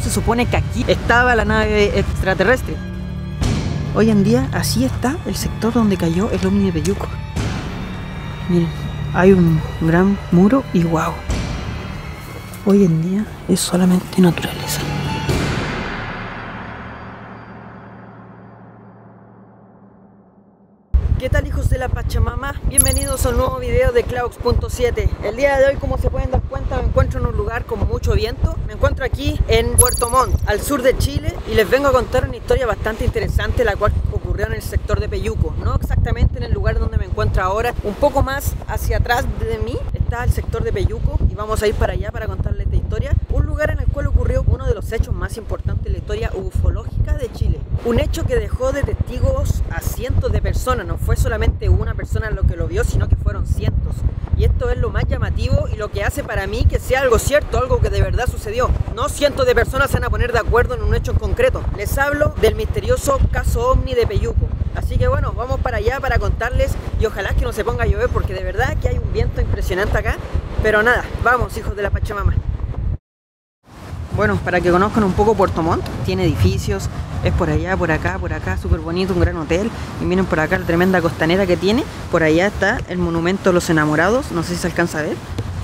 se supone que aquí estaba la nave extraterrestre. Hoy en día así está el sector donde cayó el ovni de Peyuco. Miren, hay un gran muro y wow. Hoy en día es solamente naturaleza. ¿Qué tal, hijos de la Pachamama? Bienvenidos a un nuevo video de Claux.7. El día de hoy, como se pueden dar cuenta, me encuentro en un lugar con mucho viento. Me encuentro aquí en Puerto Montt, al sur de Chile, y les vengo a contar una historia bastante interesante, la cual ocurrió en el sector de Peyuco. No exactamente en el lugar donde me encuentro ahora, un poco más hacia atrás de mí está el sector de Peyuco, y vamos a ir para allá para contarles esta historia. Un lugar en el cual ocurrió uno de los hechos más importantes de la historia ufológica de Chile. Un hecho que dejó de testigos a cientos de personas. No fue solamente una persona lo que lo vio, sino que fueron cientos. Y esto es lo más llamativo y lo que hace para mí que sea algo cierto, algo que de verdad sucedió. No cientos de personas se van a poner de acuerdo en un hecho en concreto. Les hablo del misterioso caso ovni de Peyuco. Así que bueno, vamos para allá para contarles, y ojalá que no se ponga a llover porque de verdad que hay un viento impresionante acá. Pero nada, vamos, hijos de la Pachamama. Bueno, para que conozcan un poco Puerto Montt, tiene edificios, es por allá, por acá, súper bonito, un gran hotel. Y miren por acá la tremenda costanera que tiene. Por allá está el monumento a los enamorados, no sé si se alcanza a ver.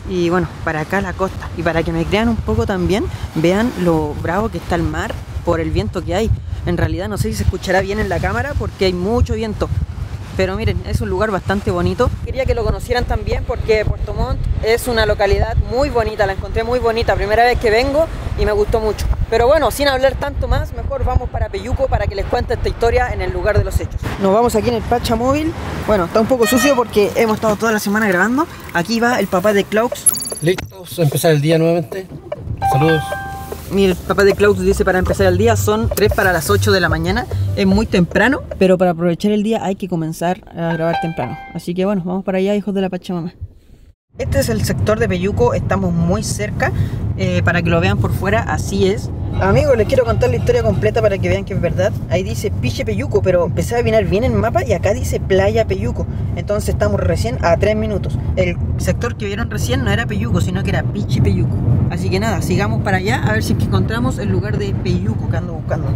Y bueno, para acá la costa. Y para que me crean un poco también, vean lo bravo que está el mar por el viento que hay. En realidad no sé si se escuchará bien en la cámara porque hay mucho viento. Pero miren, es un lugar bastante bonito. Quería que lo conocieran también porque Puerto Montt es una localidad muy bonita, la encontré muy bonita, primera vez que vengo y me gustó mucho. Pero bueno, sin hablar tanto más, mejor vamos para Peyuco para que les cuente esta historia en el lugar de los hechos. Nos vamos aquí en el Pachamóvil. Bueno, está un poco sucio porque hemos estado toda la semana grabando. Aquí va el papá de Claux. Listos a empezar el día nuevamente. Saludos. Mira, el papá de Claux dice para empezar el día son 3 para las 8 de la mañana. Es muy temprano, pero para aprovechar el día hay que comenzar a grabar temprano. Así que bueno, vamos para allá, hijos de la Pachamama. Este es el sector de Peyuco, estamos muy cerca, para que lo vean por fuera, así es. Amigos, les quiero contar la historia completa para que vean que es verdad. Ahí dice Piche Peyuco, pero empecé a adivinar bien el mapa y acá dice Playa Peyuco. Entonces estamos recién a 3 minutos. El sector que vieron recién no era Peyuco, sino que era Piche Peyuco. Así que nada, sigamos para allá a ver si encontramos el lugar de Peyuco que ando buscando.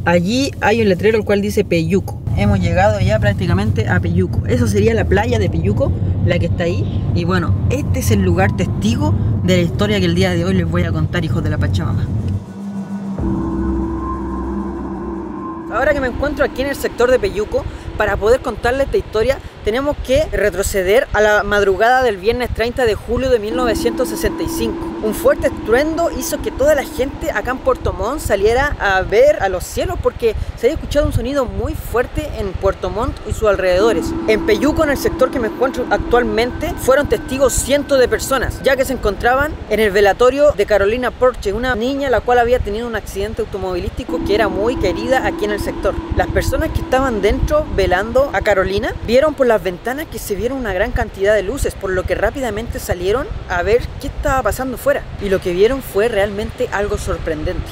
Allí hay un letrero el cual dice Peyuco. Hemos llegado ya prácticamente a Peyuco. Eso sería la playa de Peyuco, la que está ahí. Y bueno, este es el lugar testigo de la historia que el día de hoy les voy a contar, hijos de la Pachamama. Ahora que me encuentro aquí en el sector de Peyuco, para poder contarles esta historia tenemos que retroceder a la madrugada del viernes 30 de julio de 1965. Un fuerte estruendo hizo que toda la gente acá en Puerto Montt saliera a ver a los cielos porque se había escuchado un sonido muy fuerte en Puerto Montt y sus alrededores. En Peyuco, en el sector que me encuentro actualmente, fueron testigos cientos de personas, ya que se encontraban en el velatorio de Carolina Porche, una niña la cual había tenido un accidente automovilístico que era muy querida aquí en el sector. Las personas que estaban dentro velando a Carolina vieron por las ventanas que se vieron una gran cantidad de luces, por lo que rápidamente salieron a ver qué estaba pasando fuera. Y lo que vieron fue realmente algo sorprendente.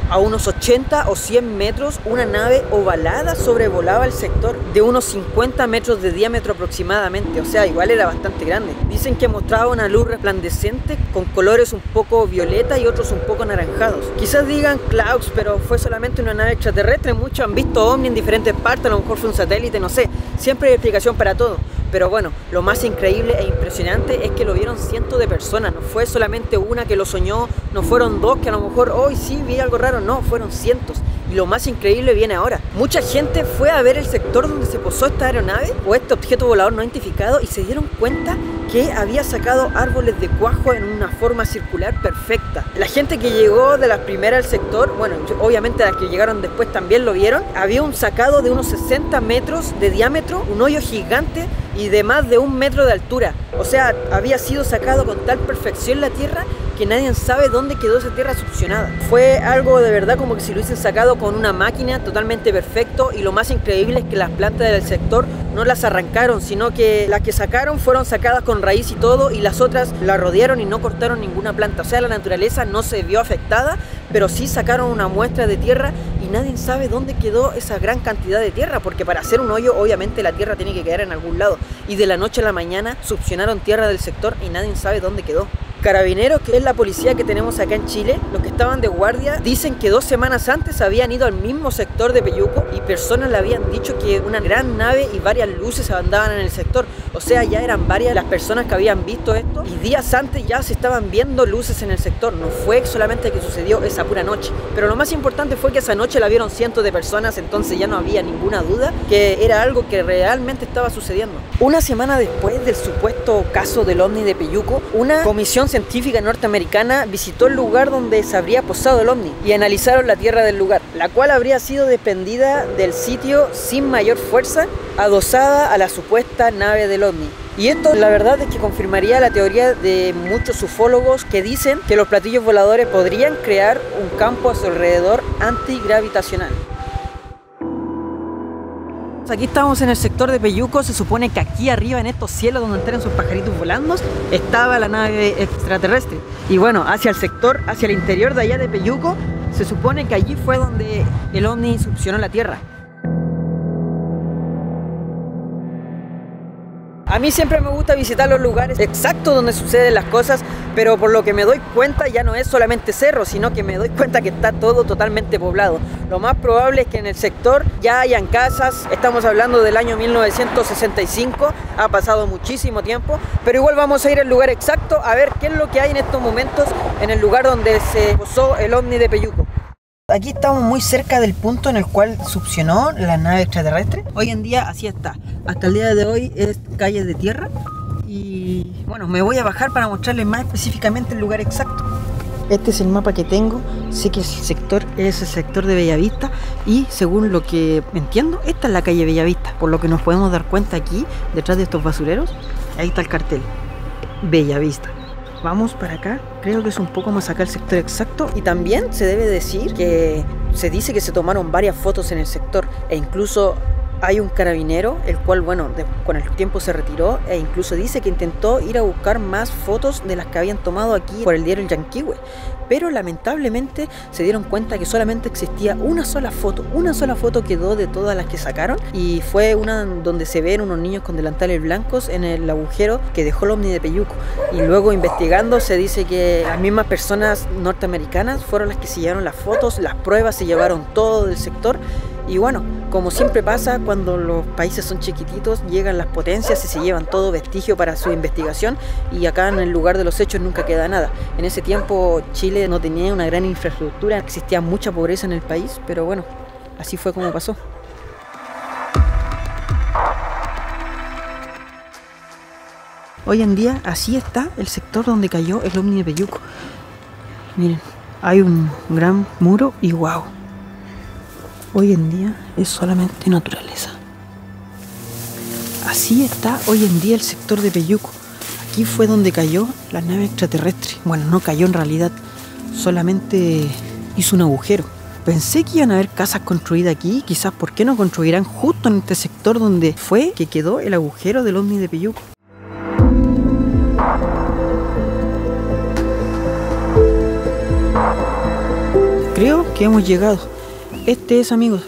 A unos 80 o 100 metros, una nave ovalada sobrevolaba el sector de unos 50 metros de diámetro aproximadamente, o sea, igual era bastante grande. Dicen que mostraba una luz resplandeciente con colores un poco violeta y otros un poco anaranjados. Quizás digan Claux, pero fue solamente una nave extraterrestre. Muchos han visto ovni en diferentes partes, a lo mejor fue un satélite, no sé. Siempre hay explicación para todo. Pero bueno, lo más increíble e impresionante es que lo vieron cientos de personas. No fue solamente una que lo soñó, no fueron dos que a lo mejor hoy sí vi algo raro, no, fueron cientos. Y lo más increíble viene ahora. Mucha gente fue a ver el sector donde se posó esta aeronave o este objeto volador no identificado y se dieron cuenta que había sacado árboles de cuajo en una forma circular perfecta. La gente que llegó de las primeras al sector, bueno, obviamente las que llegaron después también lo vieron, había un sacado de unos 60 metros de diámetro, un hoyo gigante y de más de 1 metro de altura. O sea, había sido sacado con tal perfección la tierra que nadie sabe dónde quedó esa tierra succionada. Fue algo de verdad como que si lo hubiesen sacado con una máquina totalmente perfecto, y lo más increíble es que las plantas del sector no las arrancaron, sino que las que sacaron fueron sacadas con raíz y todo, y las otras la rodearon y no cortaron ninguna planta. O sea, la naturaleza no se vio afectada, pero sí sacaron una muestra de tierra y nadie sabe dónde quedó esa gran cantidad de tierra, porque para hacer un hoyo obviamente la tierra tiene que quedar en algún lado, y de la noche a la mañana succionaron tierra del sector y nadie sabe dónde quedó. Carabineros, que es la policía que tenemos acá en Chile, los que estaban de guardia, dicen que 2 semanas antes habían ido al mismo sector de Peyuco y personas le habían dicho que una gran nave y varias luces andaban en el sector. O sea, ya eran varias las personas que habían visto esto y días antes ya se estaban viendo luces en el sector. No fue solamente que sucedió esa pura noche, pero lo más importante fue que esa noche la vieron cientos de personas, entonces ya no había ninguna duda que era algo que realmente estaba sucediendo. Una semana después del supuesto caso del ovni de Peyuco, una comisión científica norteamericana visitó el lugar donde se habría posado el ovni y analizaron la tierra del lugar, la cual habría sido desprendida del sitio sin mayor fuerza, adosada a la supuesta nave del ovni. Y esto la verdad es que confirmaría la teoría de muchos ufólogos que dicen que los platillos voladores podrían crear un campo a su alrededor antigravitacional. Aquí estamos en el sector de Peyuco. Se supone que aquí arriba en estos cielos donde entran sus pajaritos volando estaba la nave extraterrestre. Y bueno, hacia el sector, hacia el interior de allá de Peyuco, se supone que allí fue donde el ovni succionó la Tierra. A mí siempre me gusta visitar los lugares exactos donde suceden las cosas, pero por lo que me doy cuenta ya no es solamente cerro, sino que me doy cuenta que está todo totalmente poblado. Lo más probable es que en el sector ya hayan casas. Estamos hablando del año 1965, ha pasado muchísimo tiempo, pero igual vamos a ir al lugar exacto a ver qué es lo que hay en estos momentos en el lugar donde se posó el ovni de Peyuco. Aquí estamos muy cerca del punto en el cual succionó la nave extraterrestre. Hoy en día así está. Hasta el día de hoy es calle de tierra. Y bueno, me voy a bajar para mostrarles más específicamente el lugar exacto. Este es el mapa que tengo. Sé que el sector es el sector de Bellavista. Y según lo que entiendo, esta es la calle Bellavista. Por lo que nos podemos dar cuenta aquí, detrás de estos basureros, ahí está el cartel. Bellavista. Vamos para acá, creo que es un poco más acá el sector exacto. Y también se debe decir que se dice que se tomaron varias fotos en el sector e incluso hay un carabinero, el cual, bueno, con el tiempo se retiró e incluso dice que intentó ir a buscar más fotos de las que habían tomado aquí por el diario El Yanquihue. Pero lamentablemente se dieron cuenta que solamente existía una sola foto quedó de todas las que sacaron y fue una donde se ven unos niños con delantales blancos en el agujero que dejó el ovni de Peyuco. Y luego investigando se dice que las mismas personas norteamericanas fueron las que se llevaron las fotos, las pruebas, se llevaron todo del sector. Y bueno, como siempre pasa cuando los países son chiquititos, llegan las potencias y se llevan todo vestigio para su investigación y acá en el lugar de los hechos nunca queda nada. En ese tiempo Chile no tenía una gran infraestructura, existía mucha pobreza en el país, pero bueno, así fue como pasó. Hoy en día así está el sector donde cayó el ovni de Peyuco. Miren, hay un gran muro y wow. Hoy en día es solamente naturaleza. Así está hoy en día el sector de Peyuco. Aquí fue donde cayó la nave extraterrestre. Bueno, no cayó en realidad, solamente hizo un agujero. Pensé que iban a haber casas construidas aquí, quizás ¿por qué no construirán justo en este sector donde fue que quedó el agujero del ovni de Peyuco? Creo que hemos llegado. Este es, amigos,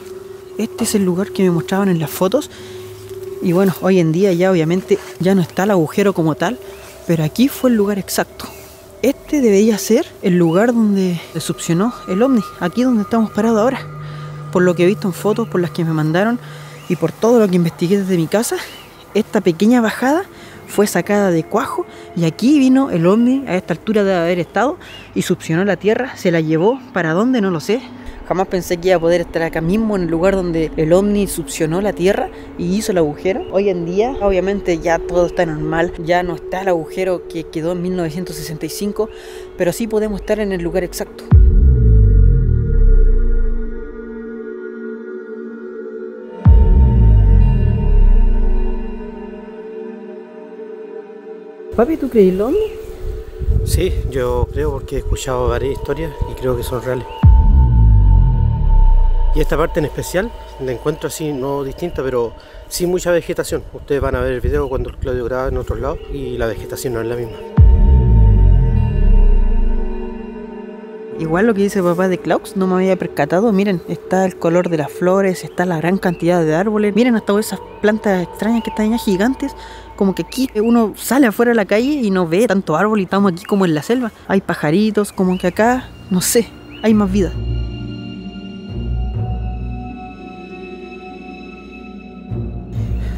este es el lugar que me mostraban en las fotos. Y bueno, hoy en día ya obviamente ya no está el agujero como tal, pero aquí fue el lugar exacto. Este debería ser el lugar donde se succionó el ovni, aquí donde estamos parados ahora. Por lo que he visto en fotos, por las que me mandaron y por todo lo que investigué desde mi casa, esta pequeña bajada fue sacada de Cuajo y aquí vino el ovni, a esta altura de haber estado, y succionó la tierra, se la llevó, ¿para dónde? No lo sé. Jamás pensé que iba a poder estar acá mismo en el lugar donde el ovni succionó la tierra y hizo el agujero. Hoy en día, obviamente ya todo está normal, ya no está el agujero que quedó en 1965, pero sí podemos estar en el lugar exacto. Papi, ¿tú crees lo ovni? Sí, yo creo porque he escuchado varias historias y creo que son reales. Y esta parte en especial la encuentro así, no distinta, pero sí mucha vegetación. Ustedes van a ver el video cuando Claudio graba en otros lados y la vegetación no es la misma. Igual lo que dice papá de Klaus, no me había percatado. Miren, está el color de las flores, está la gran cantidad de árboles. Miren hasta esas plantas extrañas que están allá gigantes. Como que aquí uno sale afuera a la calle y no ve tanto árbol y estamos aquí como en la selva. Hay pajaritos, como que acá, no sé, hay más vida.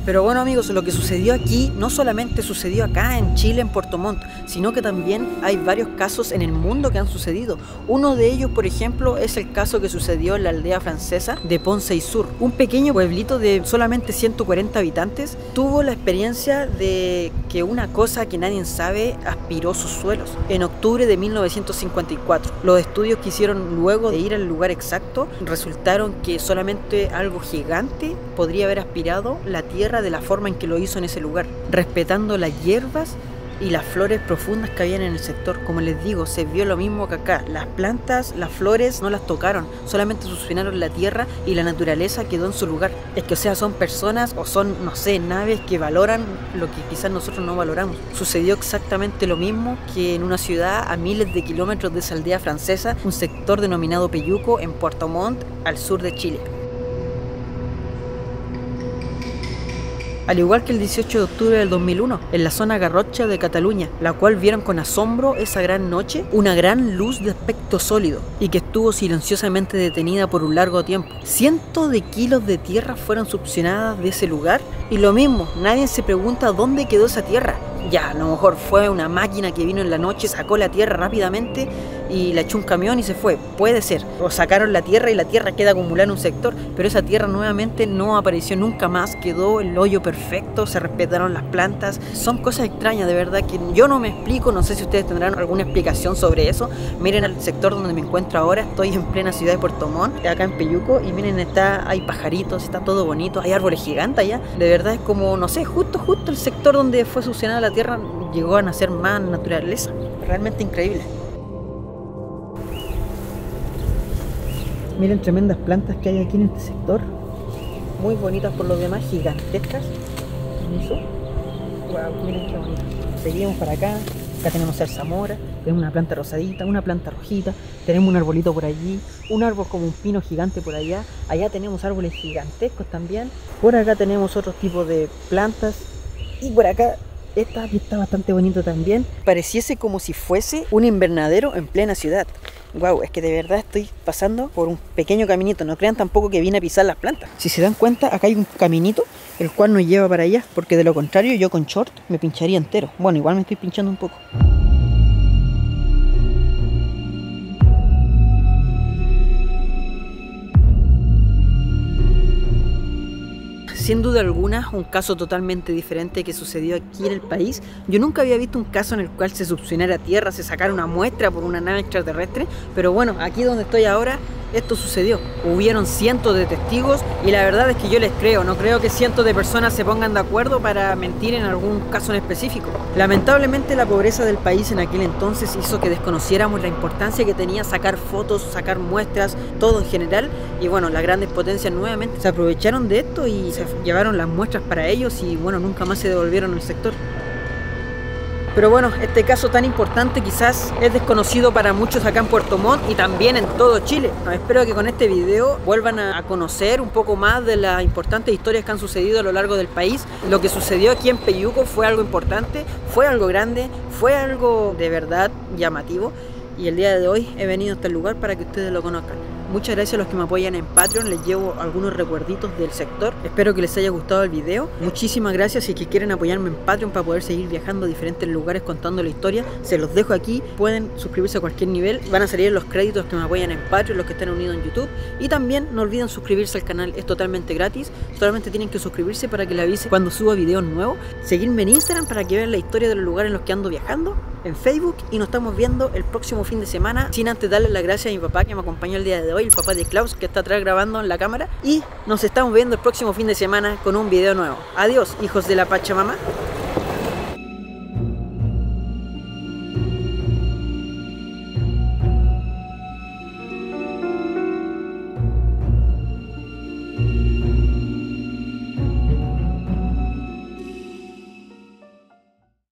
Pero bueno amigos, lo que sucedió aquí no solamente sucedió acá en Chile, en Puerto Montt, sino que también hay varios casos en el mundo que han sucedido. Uno de ellos, por ejemplo, es el caso que sucedió en la aldea francesa de Pont-Seisur. Un pequeño pueblito de solamente 140 habitantes tuvo la experiencia de que una cosa que nadie sabe aspiró sus suelos. En octubre de 1954, los estudios que hicieron luego de ir al lugar exacto resultaron que solamente algo gigante podría haber aspirado la tierra de la forma en que lo hizo en ese lugar, respetando las hierbas y las flores profundas que habían en el sector. Como les digo, se vio lo mismo que acá. Las plantas, las flores no las tocaron, solamente succionaron la tierra y la naturaleza quedó en su lugar. Es que o sea, son personas o son, no sé, naves que valoran lo que quizás nosotros no valoramos. Sucedió exactamente lo mismo que en una ciudad a miles de kilómetros de esa aldea francesa, un sector denominado Peyuco en Puerto Montt, al sur de Chile. Al igual que el 18 de octubre del 2001, en la zona Garrotxa de Cataluña, la cual vieron con asombro esa gran noche, una gran luz de aspecto sólido y que estuvo silenciosamente detenida por un largo tiempo. Cientos de kilos de tierra fueron succionadas de ese lugar y lo mismo, nadie se pregunta dónde quedó esa tierra. Ya, a lo mejor fue una máquina que vino en la noche, sacó la tierra rápidamente y la echó un camión y se fue. Puede ser. O sacaron la tierra y la tierra queda acumulada en un sector, pero esa tierra nuevamente no apareció nunca más, quedó el hoyo perfecto, se respetaron las plantas. Son cosas extrañas, de verdad, que yo no me explico, no sé si ustedes tendrán alguna explicación sobre eso. Miren al sector donde me encuentro ahora, estoy en plena ciudad de Puerto Montt, acá en Peyuco, y miren, hay pajaritos, está todo bonito, hay árboles gigantes allá. De verdad es como, no sé, justo el sector donde fue succionada la tierra llegó a nacer más naturaleza. Realmente increíble. Miren tremendas plantas que hay aquí en este sector. Muy bonitas por lo demás, gigantescas. Wow, miren qué bonito. Seguimos para acá. Acá tenemos zarzamora, tenemos una planta rosadita, una planta rojita, tenemos un arbolito por allí, un árbol como un pino gigante por allá. Allá tenemos árboles gigantescos también. Por acá tenemos otros tipos de plantas. Y por acá esta aquí está bastante bonito también. Pareciese como si fuese un invernadero en plena ciudad. Wow, es que de verdad estoy pasando por un pequeño caminito. No crean tampoco que vine a pisar las plantas. Si se dan cuenta, acá hay un caminito el cual nos lleva para allá, porque de lo contrario yo con short me pincharía entero. Bueno, igual me estoy pinchando un poco. Sin duda alguna, un caso totalmente diferente que sucedió aquí en el país. Yo nunca había visto un caso en el cual se succionara tierra, se sacara una muestra por una nave extraterrestre, pero bueno, aquí donde estoy ahora, esto sucedió. Hubieron cientos de testigos y la verdad es que yo les creo. No creo que cientos de personas se pongan de acuerdo para mentir en algún caso en específico. Lamentablemente la pobreza del país en aquel entonces hizo que desconociéramos la importancia que tenía sacar fotos, sacar muestras, todo en general. Y bueno, las grandes potencias nuevamente se aprovecharon de esto y se llevaron las muestras para ellos y bueno, nunca más se devolvieron al sector. Pero bueno, este caso tan importante quizás es desconocido para muchos acá en Puerto Montt y también en todo Chile. Espero que con este video vuelvan a conocer un poco más de las importantes historias que han sucedido a lo largo del país. Lo que sucedió aquí en Peyuco fue algo importante, fue algo grande, fue algo de verdad llamativo. Y el día de hoy he venido a este lugar para que ustedes lo conozcan. Muchas gracias a los que me apoyan en Patreon, les llevo algunos recuerditos del sector. Espero que les haya gustado el video. Muchísimas gracias. Si es que quieren apoyarme en Patreon para poder seguir viajando a diferentes lugares contando la historia, se los dejo aquí. Pueden suscribirse a cualquier nivel. Van a salir los créditos que me apoyan en Patreon, los que están unidos en YouTube. Y también no olviden suscribirse al canal, es totalmente gratis. Solamente tienen que suscribirse para que les avise cuando suba videos nuevos. Seguirme en Instagram para que vean la historia de los lugares en los que ando viajando. En Facebook, y nos estamos viendo el próximo fin de semana. Sin antes darle las gracias a mi papá que me acompañó el día de hoy, el papá de Klaus que está atrás grabando en la cámara. Y nos estamos viendo el próximo fin de semana con un video nuevo. Adiós, hijos de la Pachamama.